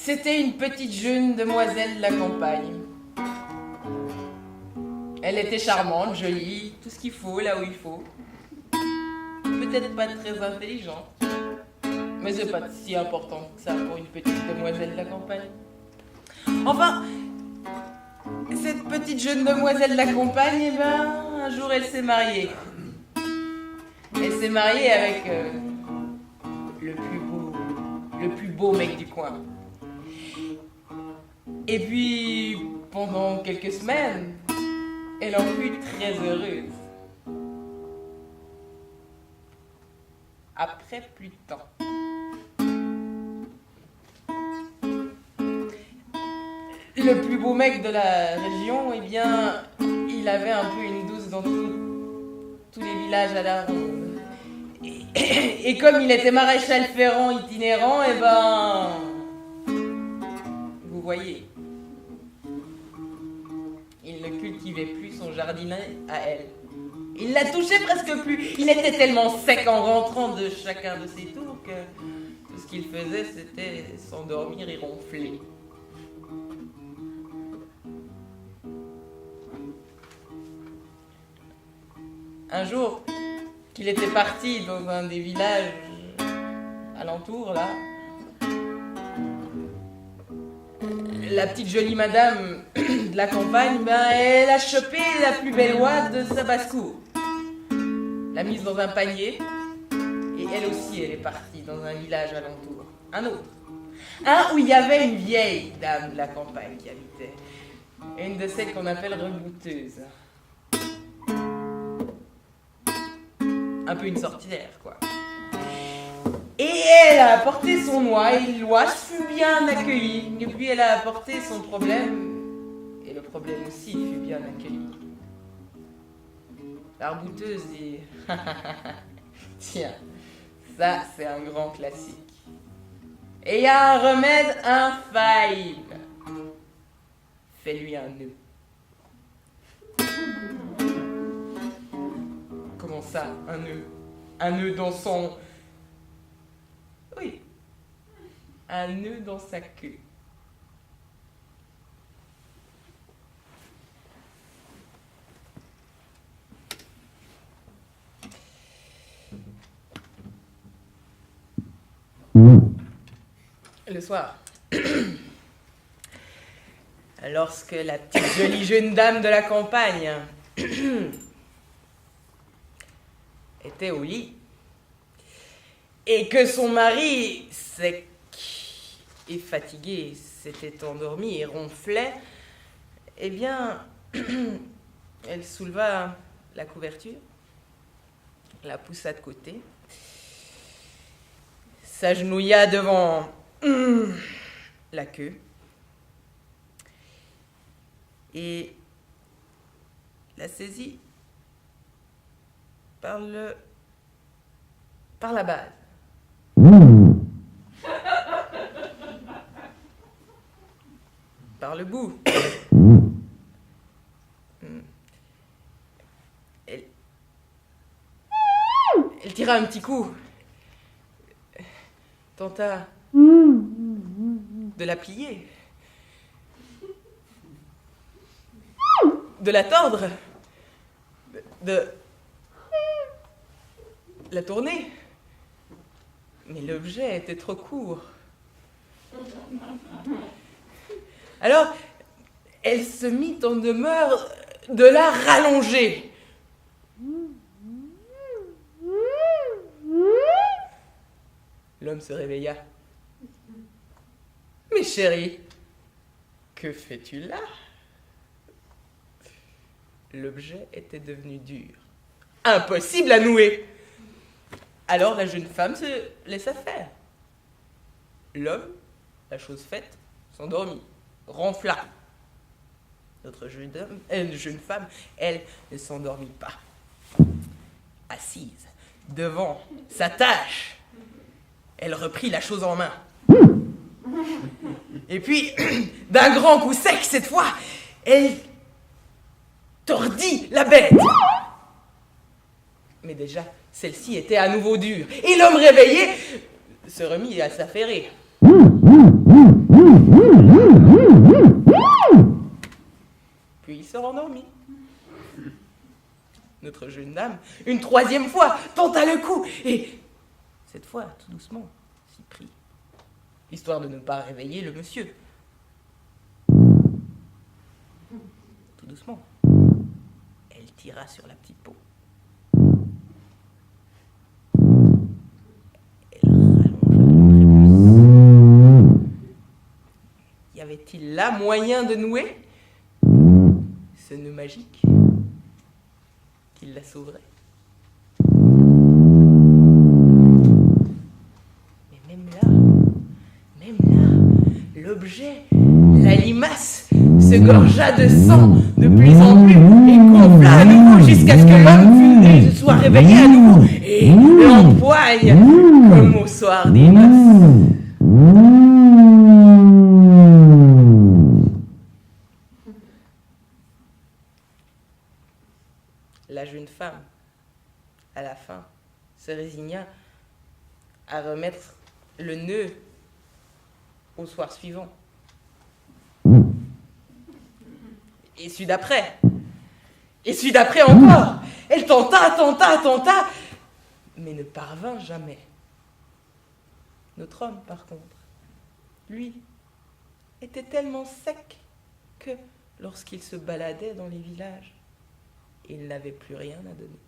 C'était une petite jeune demoiselle de la campagne. Elle était charmante, jolie, tout ce qu'il faut, là où il faut. Peut-être pas très intelligente, mais c'est pas si important que ça pour une petite demoiselle de la campagne. Enfin, cette petite jeune demoiselle de la campagne, eh ben, un jour elle s'est mariée. Elle s'est mariée avec le plus beau mec du coin. Et puis, pendant quelques semaines, elle en fut très heureuse. Après plus de temps. Le plus beau mec de la région, eh bien, il avait un peu une douce dans tous les villages à la ronde. Et comme il était maréchal ferrant itinérant, eh ben, vous voyez, il ne cultivait plus son jardinet à elle. Il la touchait presque plus. Il était tellement sec en rentrant de chacun de ses tours que tout ce qu'il faisait, c'était s'endormir et ronfler. Un jour, qu'il était parti dans un des villages alentours, là, la petite jolie madame de la campagne, ben, elle a chopé la plus belle oie de sa basse-cour. L'a mise dans un panier, et elle aussi, elle est partie dans un village alentour. Un autre. Un où il y avait une vieille dame de la campagne qui habitait. Une de celles qu'on appelle rebouteuse. Un peu une sorcière, quoi. Et elle a apporté son oie, et l'oie fut bien accueillie. Et puis elle a apporté son problème, et le problème aussi fut bien accueilli. La rebouteuse dit tiens, ça c'est un grand classique. Et il y a un remède infaillible. Fais-lui un nœud. Comment ça, un nœud? Un nœud dans son... Oui, un nœud dans sa queue. Le soir, lorsque la petite jolie jeune dame de la campagne était au lit et que son mari, sec et fatigué, s'était endormi et ronflait, eh bien, elle souleva la couverture, la poussa de côté, s'agenouilla devant la queue et la saisit par la base. Par le bout. Elle tira un petit coup. Tenta de la plier. De la tordre. De la tourner. Mais l'objet était trop court. Alors, elle se mit en demeure de la rallonger. L'homme se réveilla. Mais chérie, que fais-tu là? L'objet était devenu dur. Impossible à nouer. Alors la jeune femme se laissa faire. L'homme, la chose faite, s'endormit, ronfla. Notre jeune femme, elle, ne s'endormit pas. Assise devant sa tâche, elle reprit la chose en main. Et puis, d'un grand coup sec cette fois, elle tordit la bête. Mais déjà, celle-ci était à nouveau dure. Et l'homme réveillé se remit à s'affairer. Puis il se rendormit. Notre jeune dame, une troisième fois, tenta le coup, et cette fois, tout doucement, s'y prit, histoire de ne pas réveiller le monsieur. Tout doucement, elle tira sur la petite peau. Elle rallongea le prépuce. Y avait-il là moyen de nouer ce nœud magique qui la sauverait? Mais même là, l'objet, la limace, se gorgea de sang de plus en plus et gonfla à nouveau jusqu'à ce que l'homme soit réveillé à nouveau et l'empoigne comme au soir des noces. La jeune femme, à la fin, se résigna à remettre le nœud au soir suivant. Et celui d'après. Et celui d'après encore. Elle tenta, mais ne parvint jamais. Notre homme, par contre, lui, était tellement sec que, lorsqu'il se baladait dans les villages, il n'avait plus rien à donner.